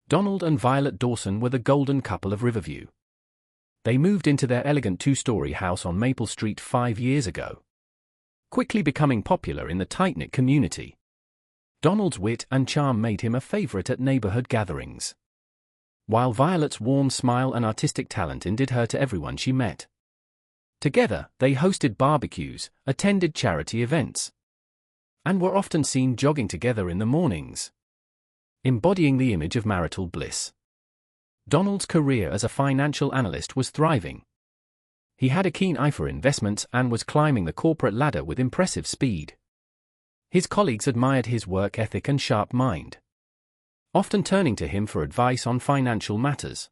Donald and Violet Dawson were the golden couple of Riverview. They moved into their elegant two-story house on Maple Street 5 years ago, quickly becoming popular in the tight-knit community. Donald's wit and charm made him a favorite at neighborhood gatherings, while Violet's warm smile and artistic talent endeared her to everyone she met. Together, they hosted barbecues, attended charity events, and were often seen jogging together in the mornings, embodying the image of marital bliss. Donald's career as a financial analyst was thriving. He had a keen eye for investments and was climbing the corporate ladder with impressive speed. His colleagues admired his work ethic and sharp mind, often turning to him for advice on financial matters.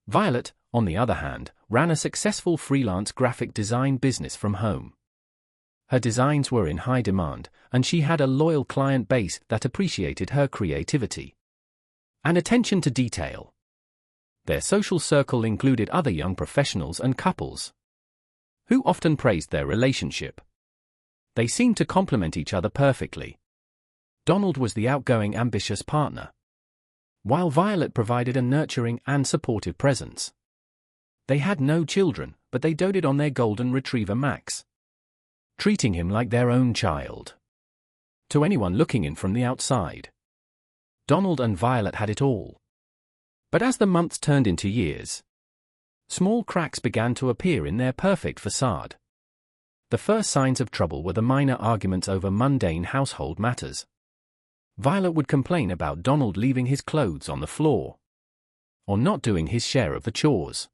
Violet, on the other hand, ran a successful freelance graphic design business from home. Her designs were in high demand, and she had a loyal client base that appreciated her creativity and attention to detail. Their social circle included other young professionals and couples, who often praised their relationship. They seemed to complement each other perfectly. Donald was the outgoing, ambitious partner, while Violet provided a nurturing and supportive presence. They had no children, but they doted on their golden retriever Max, treating him like their own child. To anyone looking in from the outside, Donald and Violet had it all. But as the months turned into years, small cracks began to appear in their perfect facade. The first signs of trouble were the minor arguments over mundane household matters. Violet would complain about Donald leaving his clothes on the floor, or not doing his share of the chores.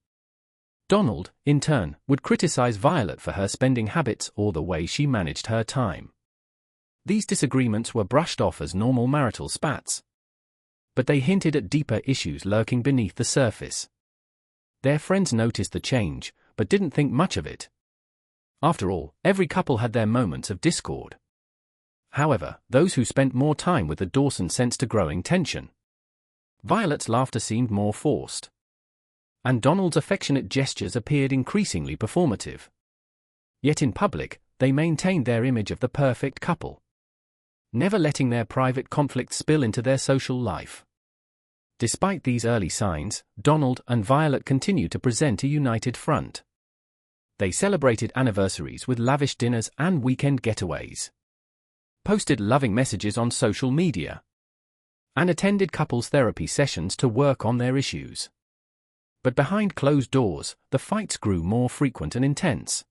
Donald, in turn, would criticize Violet for her spending habits or the way she managed her time. These disagreements were brushed off as normal marital spats, but they hinted at deeper issues lurking beneath the surface. Their friends noticed the change, but didn't think much of it. After all, every couple had their moments of discord. However, those who spent more time with the Dawson sensed a growing tension. Violet's laughter seemed more forced, and Donald's affectionate gestures appeared increasingly performative. Yet in public, they maintained their image of the perfect couple, never letting their private conflicts spill into their social life. Despite these early signs, Donald and Violet continued to present a united front. They celebrated anniversaries with lavish dinners and weekend getaways, posted loving messages on social media, and attended couples therapy sessions to work on their issues. But behind closed doors, the fights grew more frequent and intense,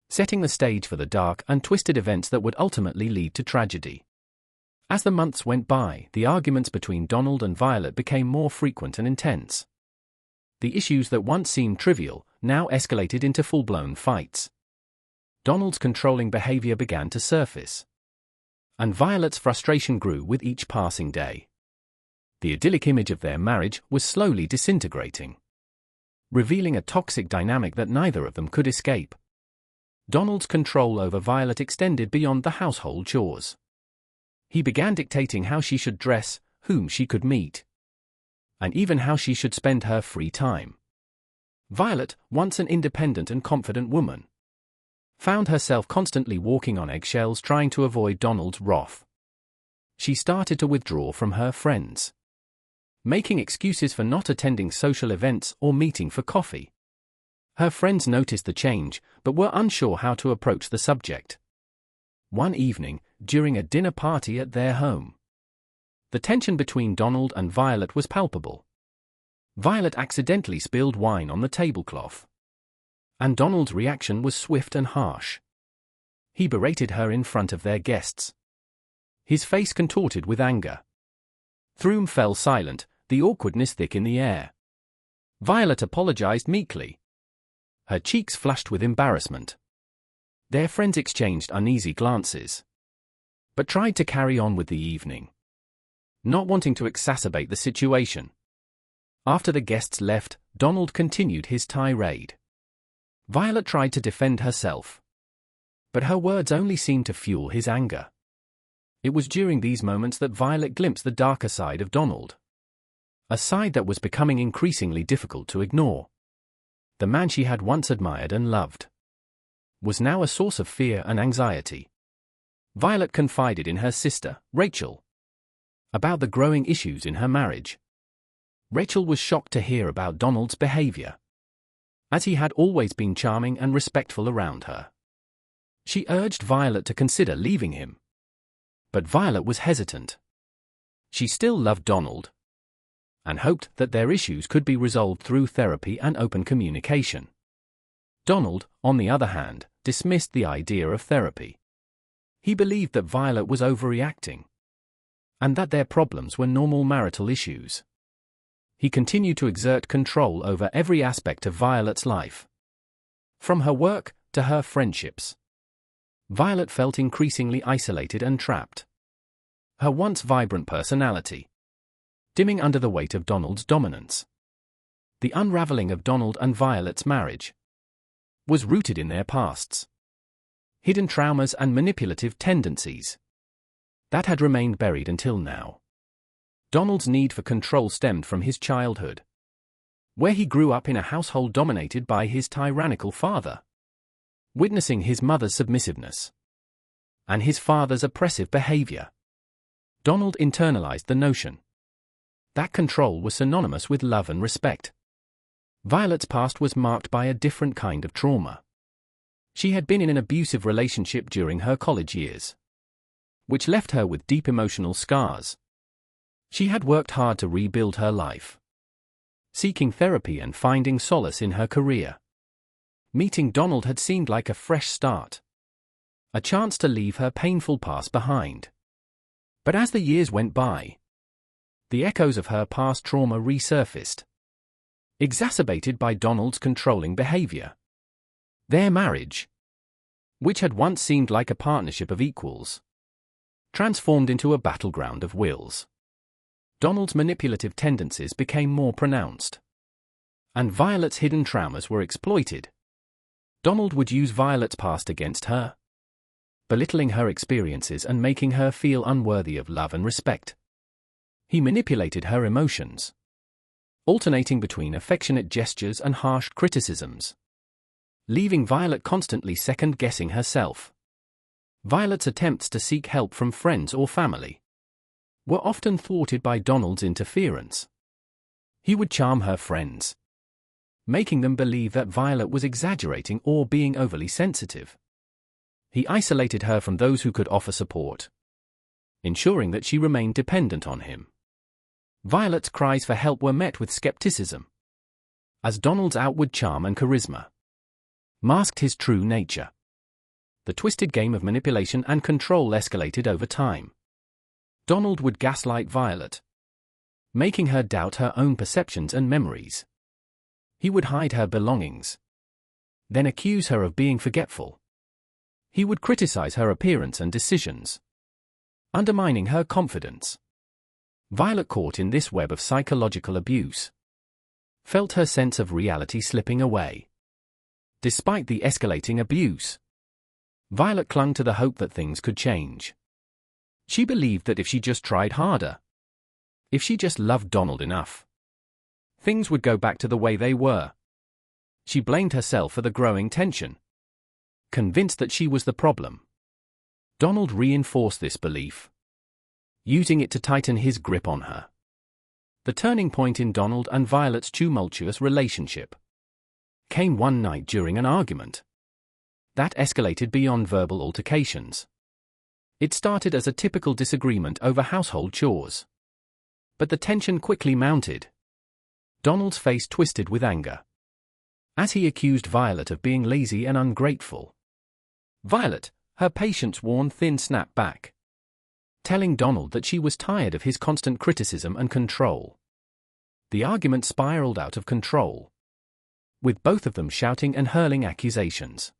setting the stage for the dark and twisted events that would ultimately lead to tragedy. As the months went by, the arguments between Donald and Violet became more frequent and intense. The issues that once seemed trivial now escalated into full-blown fights. Donald's controlling behavior began to surface, and Violet's frustration grew with each passing day. The idyllic image of their marriage was slowly disintegrating, revealing a toxic dynamic that neither of them could escape. Donald's control over Violet extended beyond the household chores. He began dictating how she should dress, whom she could meet, and even how she should spend her free time. Violet, once an independent and confident woman, found herself constantly walking on eggshells trying to avoid Donald's wrath. She started to withdraw from her friends, making excuses for not attending social events or meeting for coffee. Her friends noticed the change, but were unsure how to approach the subject. One evening, during a dinner party at their home, the tension between Donald and Violet was palpable. Violet accidentally spilled wine on the tablecloth, and Donald's reaction was swift and harsh. He berated her in front of their guests, his face contorted with anger. The room fell silent, the awkwardness thick in the air. Violet apologized meekly, her cheeks flushed with embarrassment. Their friends exchanged uneasy glances, but tried to carry on with the evening, not wanting to exacerbate the situation. After the guests left, Donald continued his tirade. Violet tried to defend herself, but her words only seemed to fuel his anger. It was during these moments that Violet glimpsed the darker side of Donald, a side that was becoming increasingly difficult to ignore. The man she had once admired and loved was now a source of fear and anxiety. Violet confided in her sister, Rachel, about the growing issues in her marriage. Rachel was shocked to hear about Donald's behavior, as he had always been charming and respectful around her. She urged Violet to consider leaving him, but Violet was hesitant. She still loved Donald and hoped that their issues could be resolved through therapy and open communication. Donald, on the other hand, dismissed the idea of therapy. He believed that Violet was overreacting and that their problems were normal marital issues. He continued to exert control over every aspect of Violet's life, from her work to her friendships. Violet felt increasingly isolated and trapped. Her once vibrant personality dimming under the weight of Donald's dominance. The unraveling of Donald and Violet's marriage was rooted in their pasts, hidden traumas and manipulative tendencies that had remained buried until now. Donald's need for control stemmed from his childhood, where he grew up in a household dominated by his tyrannical father. Witnessing his mother's submissiveness and his father's oppressive behavior, Donald internalized the notion that control was synonymous with love and respect. Violet's past was marked by a different kind of trauma. She had been in an abusive relationship during her college years, which left her with deep emotional scars. She had worked hard to rebuild her life, seeking therapy and finding solace in her career. Meeting Donald had seemed like a fresh start, a chance to leave her painful past behind. But as the years went by, the echoes of her past trauma resurfaced, exacerbated by Donald's controlling behavior. Their marriage, which had once seemed like a partnership of equals, transformed into a battleground of wills. Donald's manipulative tendencies became more pronounced, and Violet's hidden traumas were exploited. Donald would use Violet's past against her, belittling her experiences and making her feel unworthy of love and respect. He manipulated her emotions, alternating between affectionate gestures and harsh criticisms, leaving Violet constantly second-guessing herself. Violet's attempts to seek help from friends or family were often thwarted by Donald's interference. He would charm her friends, making them believe that Violet was exaggerating or being overly sensitive. He isolated her from those who could offer support, ensuring that she remained dependent on him. Violet's cries for help were met with skepticism, as Donald's outward charm and charisma masked his true nature. The twisted game of manipulation and control escalated over time. Donald would gaslight Violet, making her doubt her own perceptions and memories. He would hide her belongings, then accuse her of being forgetful. He would criticize her appearance and decisions, undermining her confidence. Violet, caught in this web of psychological abuse, felt her sense of reality slipping away. Despite the escalating abuse, Violet clung to the hope that things could change. She believed that if she just tried harder, if she just loved Donald enough, things would go back to the way they were. She blamed herself for the growing tension, convinced that she was the problem. Donald reinforced this belief, using it to tighten his grip on her. The turning point in Donald and Violet's tumultuous relationship came one night during an argument that escalated beyond verbal altercations. It started as a typical disagreement over household chores, but the tension quickly mounted. Donald's face twisted with anger as he accused Violet of being lazy and ungrateful. Violet, her patience worn thin, snapped back, telling Donald that she was tired of his constant criticism and control. The argument spiraled out of control, with both of them shouting and hurling accusations.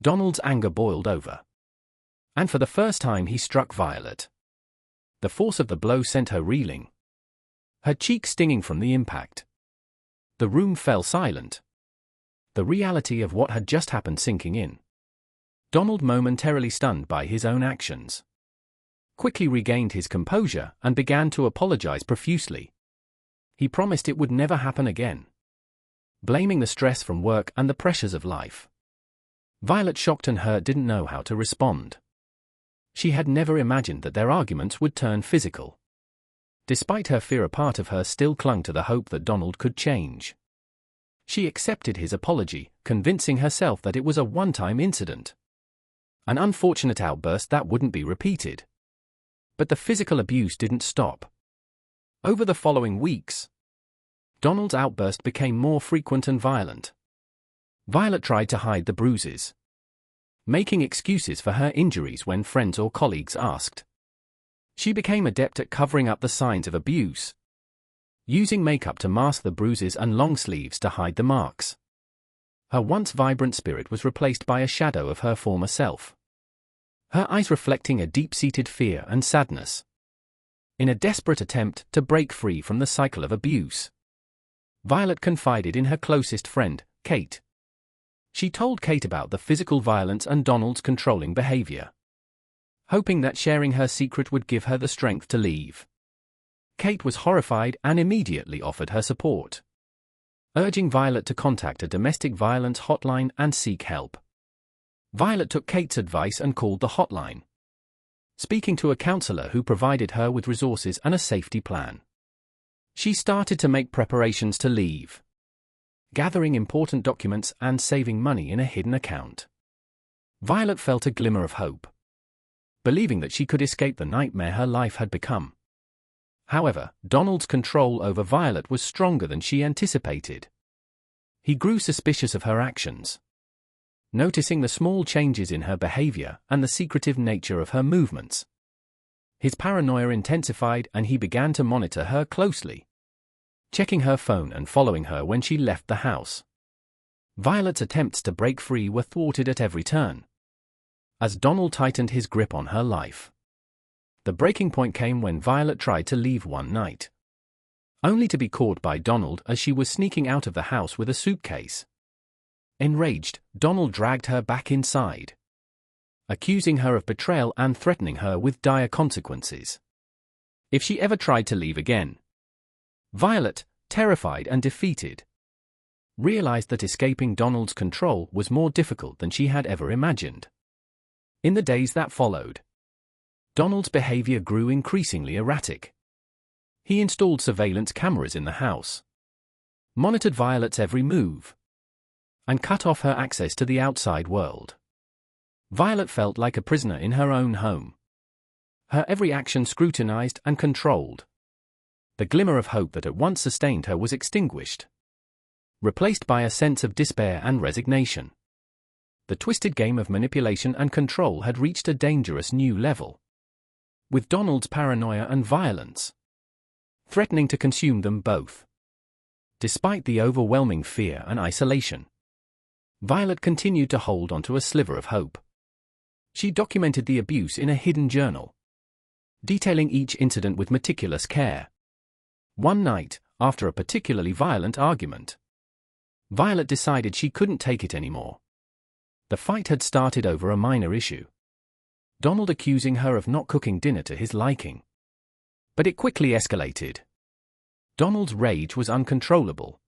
Donald's anger boiled over, and for the first time he struck Violet. The force of the blow sent her reeling, her cheek stinging from the impact. The room fell silent, the reality of what had just happened sinking in. Donald, momentarily stunned by his own actions, quickly regained his composure and began to apologize profusely. He promised it would never happen again, blaming the stress from work and the pressures of life. Violet, shocked and hurt, didn't know how to respond. She had never imagined that their arguments would turn physical. Despite her fear, a part of her still clung to the hope that Donald could change. She accepted his apology, convincing herself that it was a one-time incident. An unfortunate outburst that wouldn't be repeated. But the physical abuse didn't stop. Over the following weeks, Donald's outburst became more frequent and violent. Violet tried to hide the bruises, making excuses for her injuries when friends or colleagues asked. She became adept at covering up the signs of abuse, using makeup to mask the bruises and long sleeves to hide the marks. Her once vibrant spirit was replaced by a shadow of her former self, her eyes reflecting a deep-seated fear and sadness. In a desperate attempt to break free from the cycle of abuse, Violet confided in her closest friend, Kate. She told Kate about the physical violence and Donald's controlling behavior, hoping that sharing her secret would give her the strength to leave. Kate was horrified and immediately offered her support, urging Violet to contact a domestic violence hotline and seek help. Violet took Kate's advice and called the hotline, speaking to a counselor who provided her with resources and a safety plan. She started to make preparations to leave, gathering important documents and saving money in a hidden account. Violet felt a glimmer of hope, believing that she could escape the nightmare her life had become. However, Donald's control over Violet was stronger than she anticipated. He grew suspicious of her actions, noticing the small changes in her behavior and the secretive nature of her movements. His paranoia intensified and he began to monitor her closely, checking her phone and following her when she left the house. Violet's attempts to break free were thwarted at every turn, as Donald tightened his grip on her life. The breaking point came when Violet tried to leave one night, only to be caught by Donald as she was sneaking out of the house with a suitcase. Enraged, Donald dragged her back inside, accusing her of betrayal and threatening her with dire consequences if she ever tried to leave again. Violet, terrified and defeated, realized that escaping Donald's control was more difficult than she had ever imagined. In the days that followed, Donald's behavior grew increasingly erratic. He installed surveillance cameras in the house, monitored Violet's every move, and cut off her access to the outside world. Violet felt like a prisoner in her own home, her every action scrutinized and controlled. The glimmer of hope that had once sustained her was extinguished, replaced by a sense of despair and resignation. The twisted game of manipulation and control had reached a dangerous new level, with Donald's paranoia and violence threatening to consume them both. Despite the overwhelming fear and isolation, Violet continued to hold onto a sliver of hope. She documented the abuse in a hidden journal, detailing each incident with meticulous care. One night, after a particularly violent argument, Violet decided she couldn't take it anymore. The fight had started over a minor issue, Donald accusing her of not cooking dinner to his liking. But it quickly escalated. Donald's rage was uncontrollable,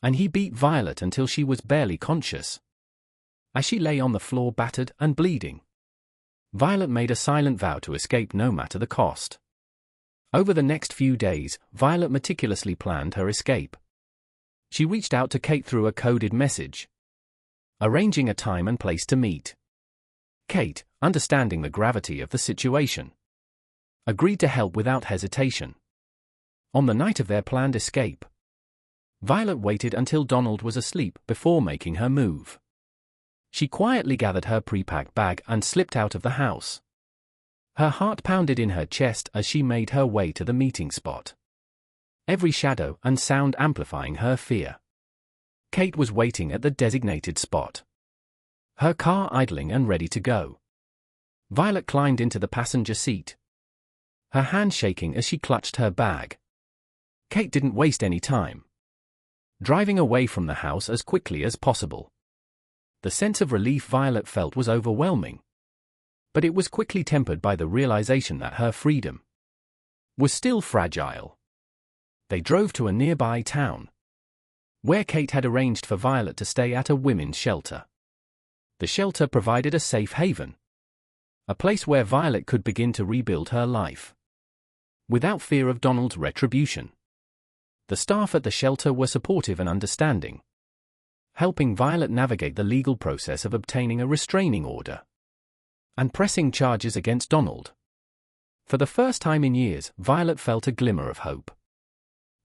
and he beat Violet until she was barely conscious. As she lay on the floor battered and bleeding, Violet made a silent vow to escape no matter the cost. Over the next few days, Violet meticulously planned her escape. She reached out to Kate through a coded message, arranging a time and place to meet. Kate, understanding the gravity of the situation, agreed to help without hesitation. On the night of their planned escape, Violet waited until Donald was asleep before making her move. She quietly gathered her pre-packed bag and slipped out of the house. Her heart pounded in her chest as she made her way to the meeting spot, every shadow and sound amplifying her fear. Kate was waiting at the designated spot, her car idling and ready to go. Violet climbed into the passenger seat, her hand shaking as she clutched her bag. Kate didn't waste any time, driving away from the house as quickly as possible. The sense of relief Violet felt was overwhelming, but it was quickly tempered by the realization that her freedom was still fragile. They drove to a nearby town, where Kate had arranged for Violet to stay at a women's shelter. The shelter provided a safe haven, a place where Violet could begin to rebuild her life. without fear of Donald's retribution. The staff at the shelter were supportive and understanding, helping Violet navigate the legal process of obtaining a restraining order and pressing charges against Donald. For the first time in years, Violet felt a glimmer of hope.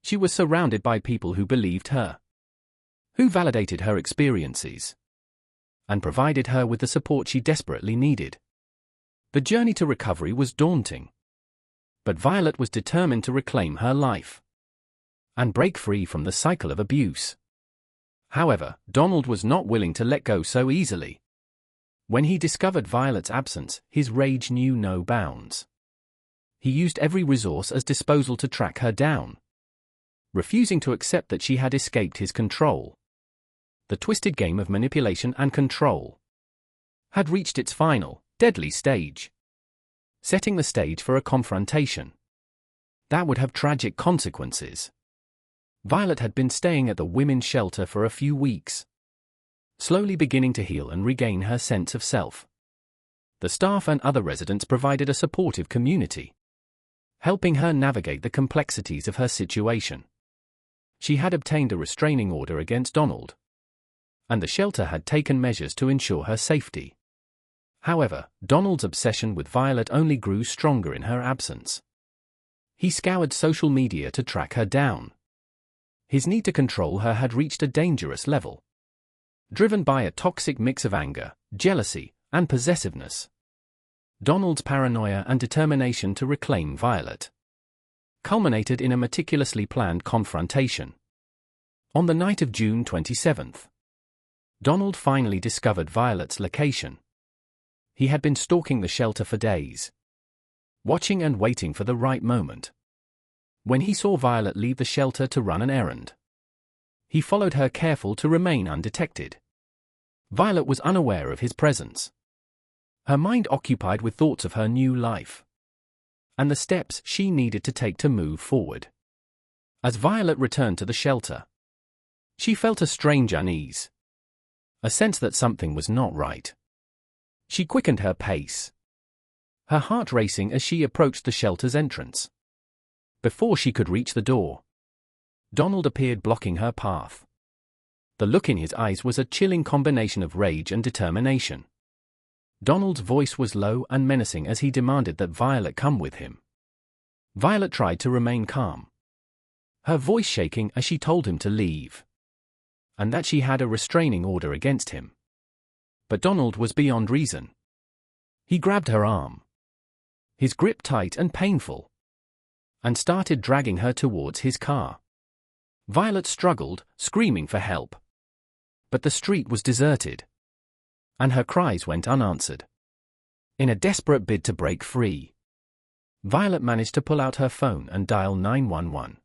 She was surrounded by people who believed her, who validated her experiences, and provided her with the support she desperately needed. The journey to recovery was daunting, but Violet was determined to reclaim her life and break free from the cycle of abuse. However, Donald was not willing to let go so easily. When he discovered Violet's absence, his rage knew no bounds. He used every resource as disposal to track her down, refusing to accept that she had escaped his control. The twisted game of manipulation and control had reached its final, deadly stage, setting the stage for a confrontation that would have tragic consequences. Violet had been staying at the women's shelter for a few weeks, slowly beginning to heal and regain her sense of self. The staff and other residents provided a supportive community, helping her navigate the complexities of her situation. She had obtained a restraining order against Donald, and the shelter had taken measures to ensure her safety. However, Donald's obsession with Violet only grew stronger in her absence. He scoured social media to track her down. His need to control her had reached a dangerous level, driven by a toxic mix of anger, jealousy, and possessiveness. Donald's paranoia and determination to reclaim Violet culminated in a meticulously planned confrontation. On the night of June 27th, Donald finally discovered Violet's location. He had been stalking the shelter for days, watching and waiting for the right moment. When he saw Violet leave the shelter to run an errand, he followed her careful to remain undetected. Violet was unaware of his presence, her mind occupied with thoughts of her new life and the steps she needed to take to move forward. As Violet returned to the shelter, she felt a strange unease, a sense that something was not right. She quickened her pace, her heart racing as she approached the shelter's entrance. Before she could reach the door, Donald appeared, blocking her path. The look in his eyes was a chilling combination of rage and determination. Donald's voice was low and menacing as he demanded that Violet come with him. Violet tried to remain calm, her voice shaking as she told him to leave, and that she had a restraining order against him. But Donald was beyond reason. He grabbed her arm, his grip tight and painful, and started dragging her towards his car. Violet struggled, screaming for help, but the street was deserted, and her cries went unanswered. In a desperate bid to break free, Violet managed to pull out her phone and dial 911.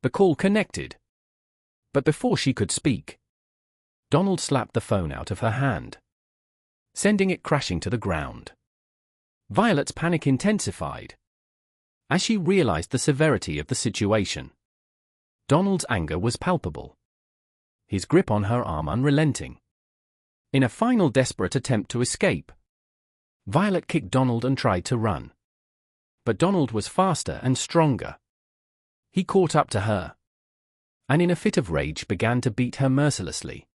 The call connected, but before she could speak, Donald slapped the phone out of her hand, sending it crashing to the ground. Violet's panic intensified as she realized the severity of the situation. Donald's anger was palpable, his grip on her arm unrelenting. In a final desperate attempt to escape, Violet kicked Donald and tried to run. But Donald was faster and stronger. He caught up to her, and in a fit of rage began to beat her mercilessly.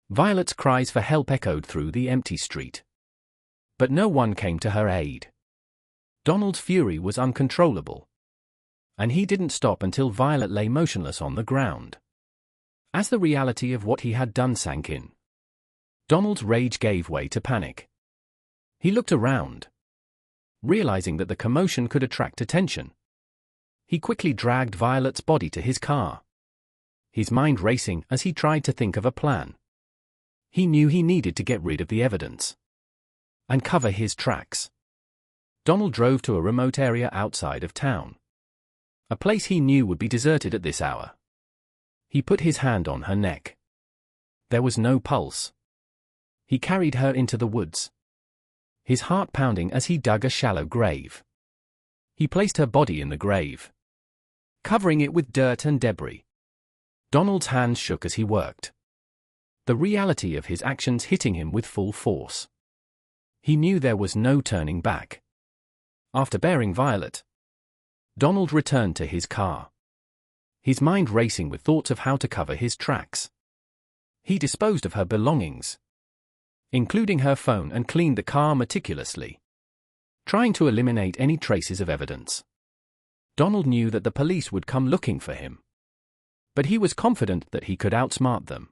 Violet's cries for help echoed through the empty street, but no one came to her aid. Donald's fury was uncontrollable, and he didn't stop until Violet lay motionless on the ground. As the reality of what he had done sank in, Donald's rage gave way to panic. He looked around, realizing that the commotion could attract attention. He quickly dragged Violet's body to his car, his mind racing as he tried to think of a plan. He knew he needed to get rid of the evidence and cover his tracks. Donald drove to a remote area outside of town, a place he knew would be deserted at this hour. He put his hand on her neck. There was no pulse. He carried her into the woods, his heart pounding as he dug a shallow grave. He placed her body in the grave, covering it with dirt and debris. Donald's hands shook as he worked, the reality of his actions hitting him with full force. He knew there was no turning back. After burying Violet, Donald returned to his car, his mind racing with thoughts of how to cover his tracks. He disposed of her belongings, including her phone, and cleaned the car meticulously, trying to eliminate any traces of evidence. Donald knew that the police would come looking for him, but he was confident that he could outsmart them.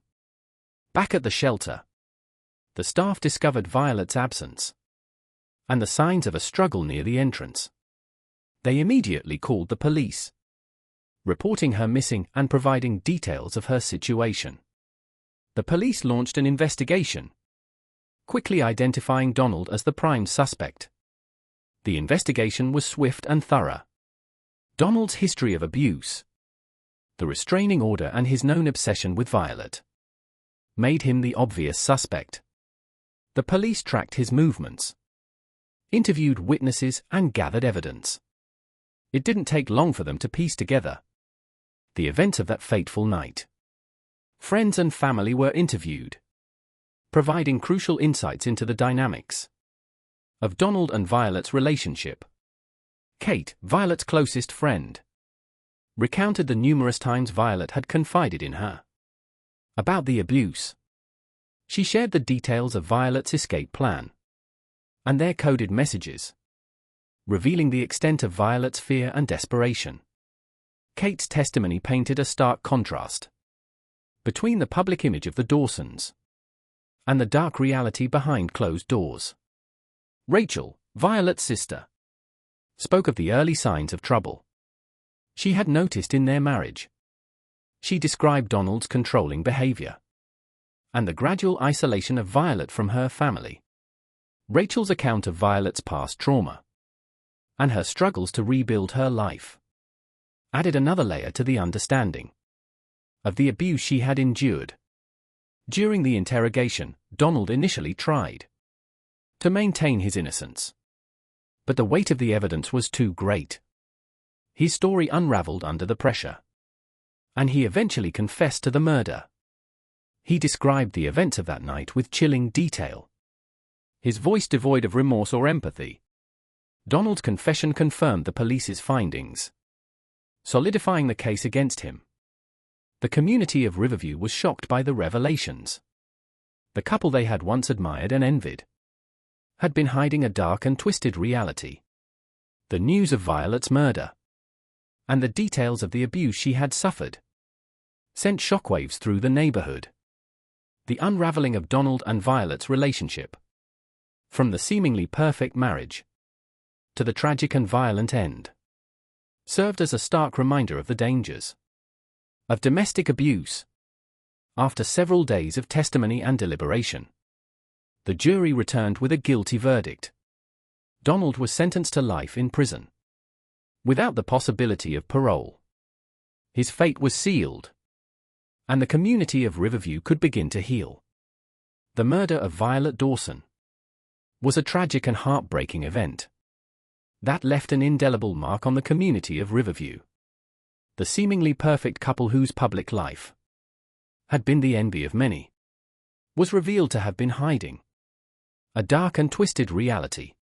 Back at the shelter, the staff discovered Violet's absence and the signs of a struggle near the entrance. They immediately called the police, reporting her missing and providing details of her situation. The police launched an investigation, quickly identifying Donald as the prime suspect. The investigation was swift and thorough. Donald's history of abuse, the restraining order, and his known obsession with Violet made him the obvious suspect. The police tracked his movements, interviewed witnesses, and gathered evidence. It didn't take long for them to piece together the events of that fateful night. Friends and family were interviewed, providing crucial insights into the dynamics of Donald and Violet's relationship. Kate, Violet's closest friend, recounted the numerous times Violet had confided in her about the abuse. She shared the details of Violet's escape plan and their coded messages, revealing the extent of Violet's fear and desperation. Kate's testimony painted a stark contrast between the public image of the Dawsons and the dark reality behind closed doors. Rachel, Violet's sister, spoke of the early signs of trouble she had noticed in their marriage. She described Donald's controlling behavior and the gradual isolation of Violet from her family. Rachel's account of Violet's past trauma and her struggles to rebuild her life added another layer to the understanding of the abuse she had endured. During the interrogation, Donald initially tried to maintain his innocence, but the weight of the evidence was too great. His story unraveled under the pressure, and he eventually confessed to the murder. He described the events of that night with chilling detail, his voice devoid of remorse or empathy. Donald's confession confirmed the police's findings, solidifying the case against him. The community of Riverview was shocked by the revelations. The couple they had once admired and envied had been hiding a dark and twisted reality. The news of Violet's murder and the details of the abuse she had suffered sent shockwaves through the neighborhood. The unraveling of Donald and Violet's relationship, from the seemingly perfect marriage to the tragic and violent end, served as a stark reminder of the dangers of domestic abuse. After several days of testimony and deliberation, the jury returned with a guilty verdict. Donald was sentenced to life in prison, without the possibility of parole. His fate was sealed, and the community of Riverview could begin to heal. The murder of Violet Dawson was a tragic and heartbreaking event that left an indelible mark on the community of Riverview. The seemingly perfect couple whose public life had been the envy of many was revealed to have been hiding a dark and twisted reality.